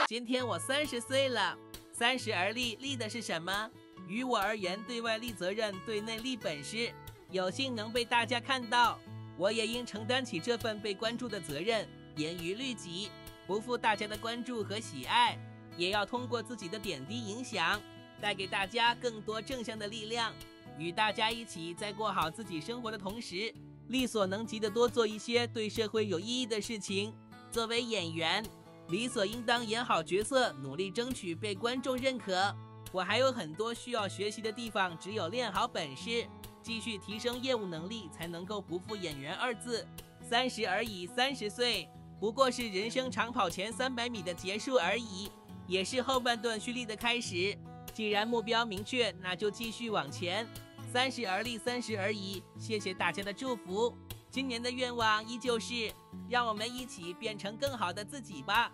今天我30岁了，30而立，立的是什么？于我而言，对外立责任，对内立本事。有幸能被大家看到，我也应承担起这份被关注的责任，严于律己，不负大家的关注和喜爱，也要通过自己的点滴影响，带给大家更多正向的力量。与大家一起在过好自己生活的同时，力所能及的多做一些对社会有意义的事情。作为演员，理所应当演好角色，努力争取被观众认可。我还有很多需要学习的地方，只有练好本事，继续提升业务能力，才能够不负演员2字。30而已，30岁不过是人生长跑前300米的结束而已，也是后半段蓄力的开始。既然目标明确，那就继续往前。30而立，30而已。谢谢大家的祝福。今年的愿望依旧是，让我们一起变成更好的自己吧。